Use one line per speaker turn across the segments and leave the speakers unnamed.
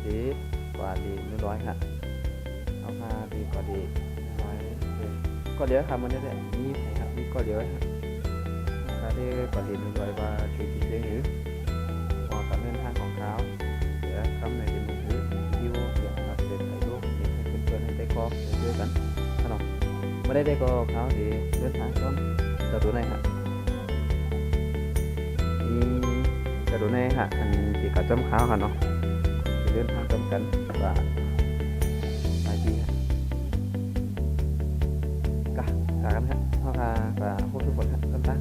ดีกว่าดี100ค่ะเอาค่าดีกว่าดี100ก็เดี๋ยวค่ะมันได้มีครับมีก็เดี๋ยวค่าดีกว่าดี100ว่าดีจริงหรือพอการเดินทางของเขาเดี๋ยวคำในเป็นมือถือวิดีโอเดี๋ยวอัปเดตถ่ายรูปให้เพื่อนๆให้ได้กรอกเรื่อยๆกันขนมไม่ได้ก็เขาดีเดินทางต้นจะดูในค่ะจะดูในค่ะอันที่เขาจำเขาค่ะเนาะเดินทางจำกันว่าหลายปีค่ะกะกันครับพ่อพาพวกทุกคนครับตั้ง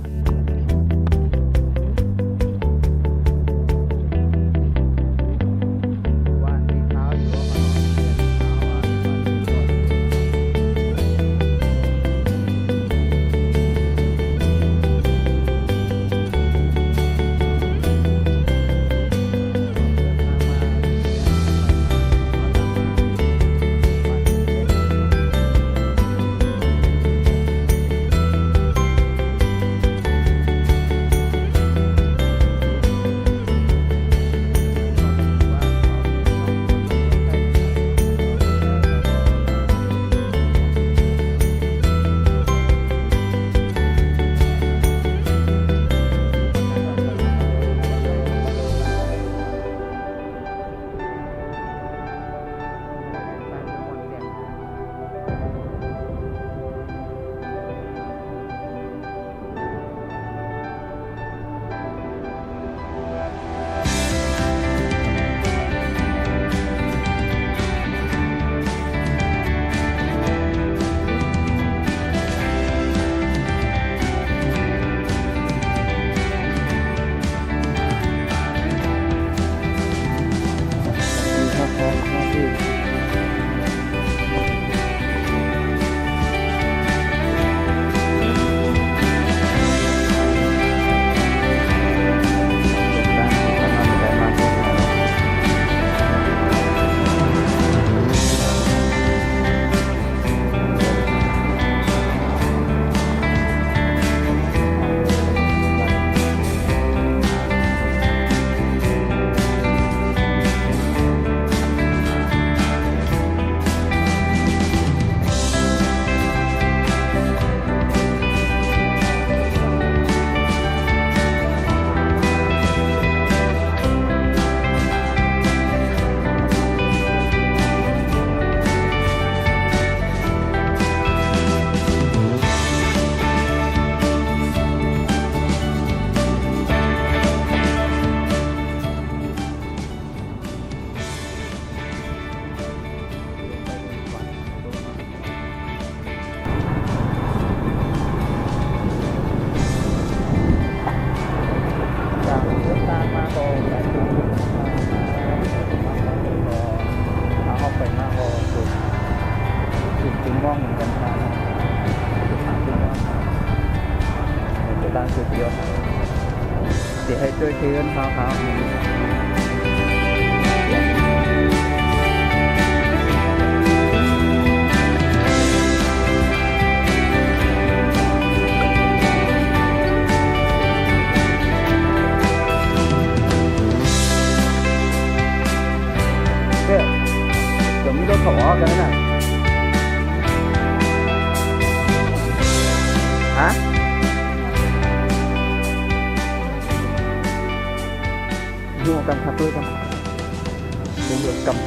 สุดยอดเดี๋ยวให้ช่วยเตือนเขาเนี่ยเดี๋ยวมีรถเขาออกกันนะฮะดูกันครับด้วยกันเดือดกับ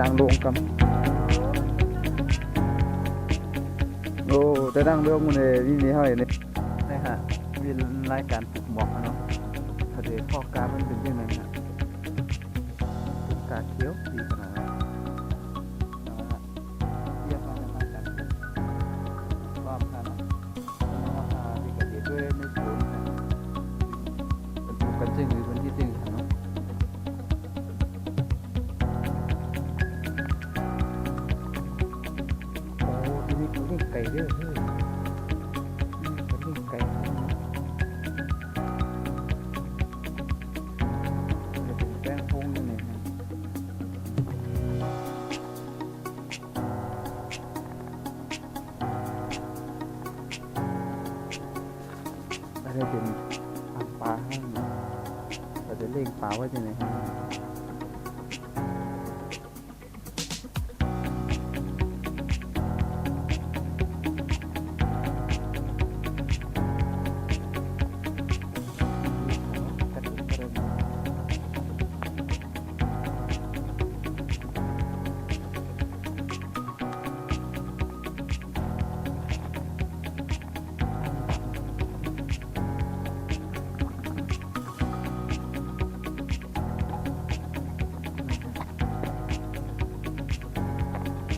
ดังลงกันโอ้แต่ดังเรื่องมันเลยนี่เท่าไหร่เนี่ยนี่ฮะวินรายการปลูกหมอกเนาะทะเลข้อกามันเป็นยังไงฮะกาเขียวดีขนาดนั้นเยี่ยมมากเลยกันรอบกันราคาที่กระเดียด้วยในศูนย์ ได้เป็นทางปลาให้เราจะเล่งปลาไว้ที่ไหนฮะ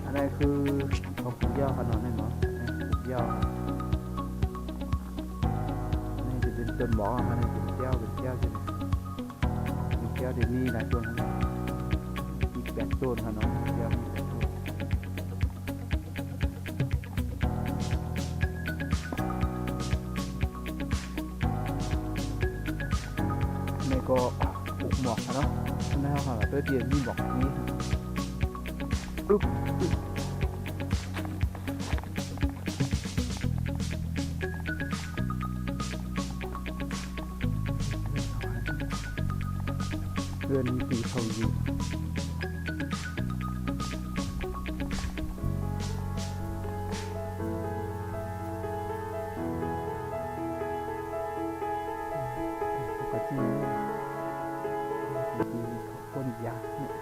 อะไรคือเขาปลูกหญ้าขนาดนั้นเนาะปลูกหญ้านี่จะเป็นต้นบอกอันนี้เป็นแก้วใช่ไหมเป็นแก้วเดี๋ยวนี้หลายต้นนะอีก8 ต้นค่ะเนาะแก้วมี8 ต้นนี่ก็ปลูกหมอกเนาะไม่เอาค่ะตัวเดียวมีบอกนี้ปึ๊บเดือนปีเขาอยู่ปกติดีต้นยางเนี่ย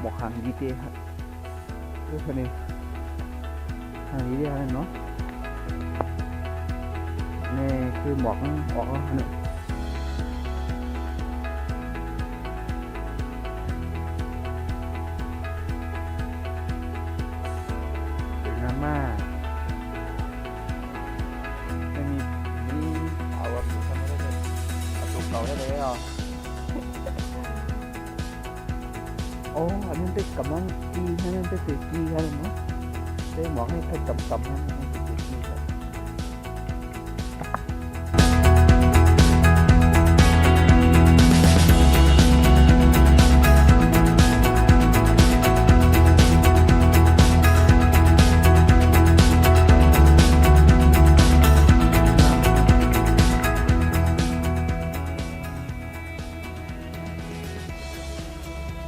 หมอกหางดีเต้ครับเรื่องนี้หางดีเต้อะไรเนาะนี่คือหมอกออกแล้วเนี่ยเป็นน้ำมาไม่มีเอาแบบนี้ทำไม่ได้เลยเอาตุกเก่าได้เลยอ่ะโอ้อันนี้เป็นกำลังกีให้นั่นเป็นกีอะไรเนาะได้หมอกให้ใครกำให้มันเป็นกีครับ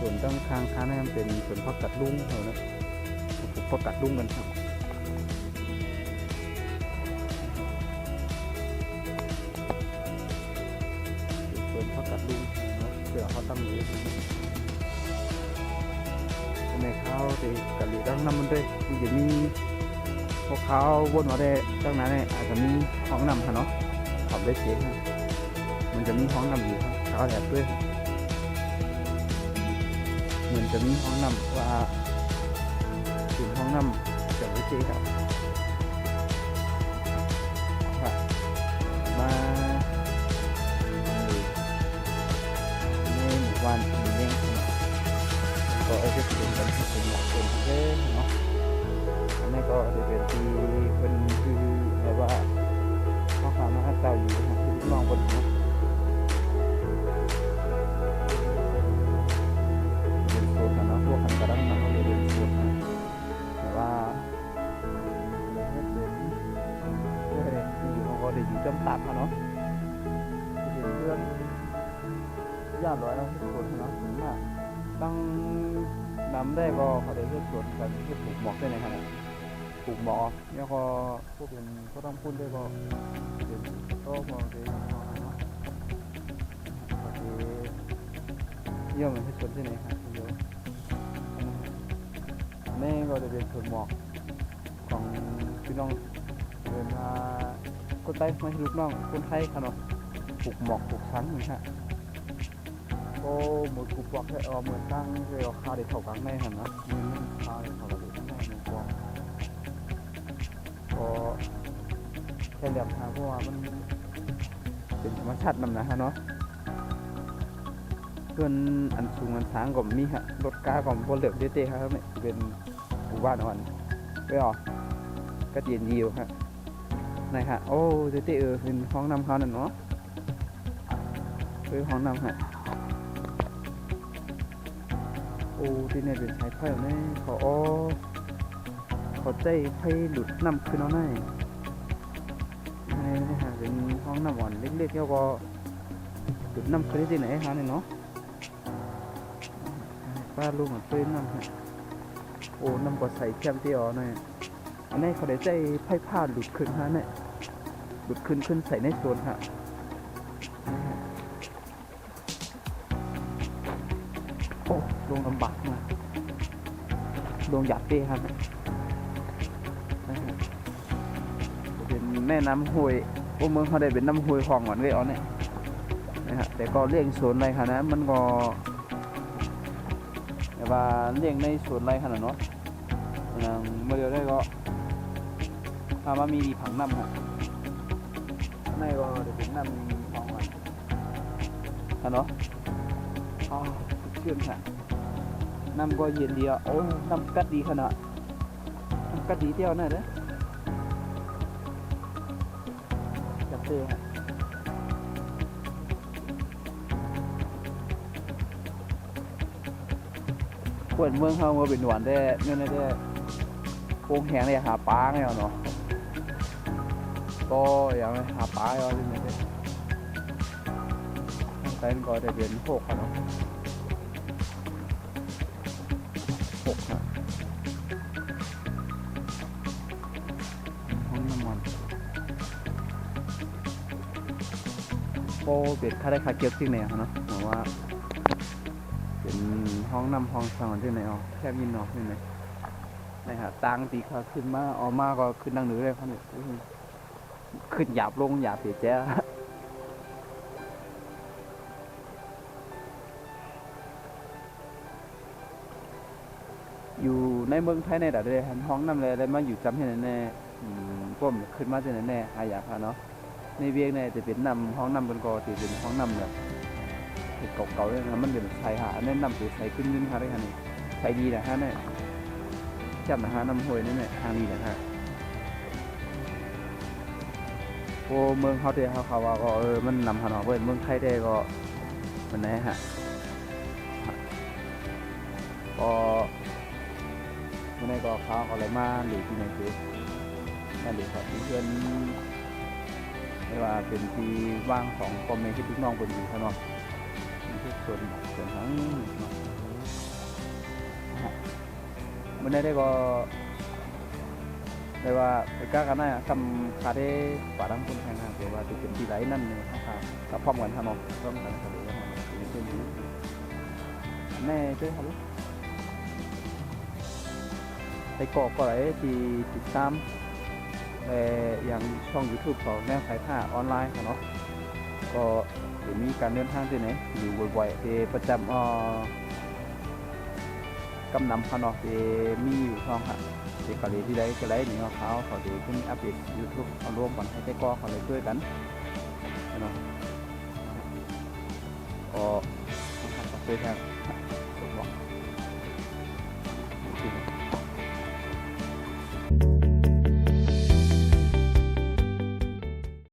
ส่วนตั้งค้างนี่มันเป็นส่วนพักกัดลุงเหรอนะปลูกพักกัดลุงกันครับส่วนพักกัดลุงเนาะเดี๋ยวเขาตั้งอยู่ในข้าวที่กะหรี่ตั้งน้ำมันด้วยมันจะมีพวกเขาวนมาได้ตั้งนั้นเนี่ยอาจจะมีห้องน้ำค่ะเนาะขับได้เจ๊งมันจะมีห้องน้ำอยู่ครับเขาแอบด้วยเหมือนจะมีห้องน้ำว่าถึงห้องน้ำจะไม่ใช่ครับมาในหมู่บ้านนี้เองก็จะเป็นกันที่เป็นเป็นเล่นเนาะอันนี้ก็จะเป็นที่เป็นคือแบบว่าพ่อค้ามาเจ้าอยู่นะที่น้องคนนี้พวกกันกระดังมาเขาเรียนส่วนนะแต่ว่าเป็นอยู่เขาก็ได้อยู่จำตัดเขาเนาะเป็นเรื่องยากร้อยแล้วทุกคนเนาะมากตั้งนำได้ก็เขาได้เรื่องส่วนกันที่ปลูกหมอกได้ในขณะปลูกหมอกแล้วก็พวกเป็นก็ต้องพูดได้ก็เป็นก็มองได้เนาะโอเคเยี่ยมเลยที่ส่วนที่ไหนครับเยอะนี่ก็จะเป็นส่วนหมอกของพี่น้องเดินมาคนใต้ไม่ลูกน้องคนไทยขนาดปลูกหมอกปลูกชั้นนี่ฮะก็หมดปลูกหมอกให้เหมือนตั้งเรียกข้าวเด็ดเข่ากลางในเห็นนะมันข้าวเด็ดเข่าเด็ดข้างในหนึ่งกองก็แค่เหลี่ยมทางเพราะว่ามันเป็นธรรมชาตินำนะฮะเนาะเพื่อนอันสูงอันช้างก็มีฮะรถกาก็บนเหลือบเต้ๆครับเนี่ยเป็นหมู่บ้านอ่อนไม่ออกก็เตียนยิวฮะไหนฮะโอ้เต้เป็นห้องน้ำเขานั่นเนาะเป็นห้องน้ำฮะ โอ้ที่เนี่ยเป็นสายไฟเนี่ยเขาใจไฟหลุดน้ำขึ้นเอาหน่อยนี่ฮะเป็นห้องน้ำอ่อนเล็กๆแล้วก็หลุดน้ำขึ้นได้ที่ไหนฮะเนี่ยเนาะป้าลุงอ่ะช่วยน้ำฮะโอ้น้ำก็ใส่แคมที่อ๋อหน่อยอันนี้เขาได้ใจไฟผ้าหลุดขึ้นฮะเนี่ยหลุดขึ้นใส่ในโซนฮะโอ้ลงลำบากมากลงหยาบเต้ฮะเป็นแม่น้ำห้วยโอ้เมืองเขาได้เป็นน้ำห้วยคลองหวานเลยอ๋อเนี่ยนะฮะแต่ก็เลี้ยงสวนไรค่ะนะมันก็แต่ว่าเลี้ยงในสวนไรขนาดเนาะเมื่อเดียวได้ก็พามามีผังน้ำฮะในก็จะเป็นน้ำคลองหวานค่ะเนาะอ๋อเชื่อมค่ะน้ำก็เย็นดีอ่ะโอ้น้ำกัดดีขนาดน้ำกัดดีเที่ยวน่ะเด้อจับเต้ฮะเปิดเมืองเขามาเป็นหวานได้เนี่ยได้โป่งแห้งเลยหาปลาไงเนาะก็อย่างหาปลาเอาเลยเนี่ยแต่ก็จะเป็นโขกเนาะโขกฮะห้องน้ำมันโป้เบ็ดค่าได้ค่าเก็บที่ไหนเนาะหมายว่าเป็นห้องน้ำห้องสองที่ไหนอ๋อแคบยินเนาะที่ไหนนะฮะตังตีขาขึ้นมาออกมาก็ขึ้นดังเหนือเลยครับเนี่ยขึ้นหยาบลงหยาบเสียแจ้อยู่ในเมืองไทยในดัดเลยห้องน้ำเลยได้มาอยู่จำที่ไหนแน่พวกขึ้นมาที่ไหนแน่อาอยากค่ะเนาะในเวียงเนี่ยจะเป็นน้ำห้องน้ำบนกอจะเป็นห้องน้ำแบบเก่าๆเลยนะมันเป็นชายหาดแนะนำตัวใส่ขึ้นค่ะได้ค่ะนี่ใส่ดีนะฮะเนี่ยจับนะฮะน้ำห้วยนี่เนี่ยทางดีนะฮะโอ้เมืองเขาเดียวเขาว่าก็มันนำหาหนอเว้ยเมืองไทยได้ก็มันไหนฮะก็เมื่อไหร่ก็เขาอะไรมาหรือที่ไหนคือนั่นเองครับเพื่อนไม่ว่าเป็นที่ว่างของคอมเมนต์ที่พี่น้องเป็นอยู่ครับเนาะที่ส่วนทั้งเมื่อไหร่ได้ก็ได้ว่าไปก้ากันนะทำคาเฟ่ป่าดังคนแข่งขันแต่ว่าจะเป็นที่ไรนั่นเนี่ยครับกับพร้อมกันครับเนาะพร้อมกันครับแม่ช่วยครับไปเกาะก็ไหนที่ติดตามอย่างช่อง YouTube ของแนวขายผ้าออนไลน์ค่ะเนาะก็จะมีการเดินทางที่ไหนอยู่บ่อยๆที่ประจำกำนำค่ะเนาะที่มีอยู่ช่องค่ะที่เกาหลีที่ใดก็ได้นี่เขาจะขึ้นอัปเดต YouTube เอาร่วมกันให้ใจก็เขาเลยช่วยกันเนาะก็ช่วยกัน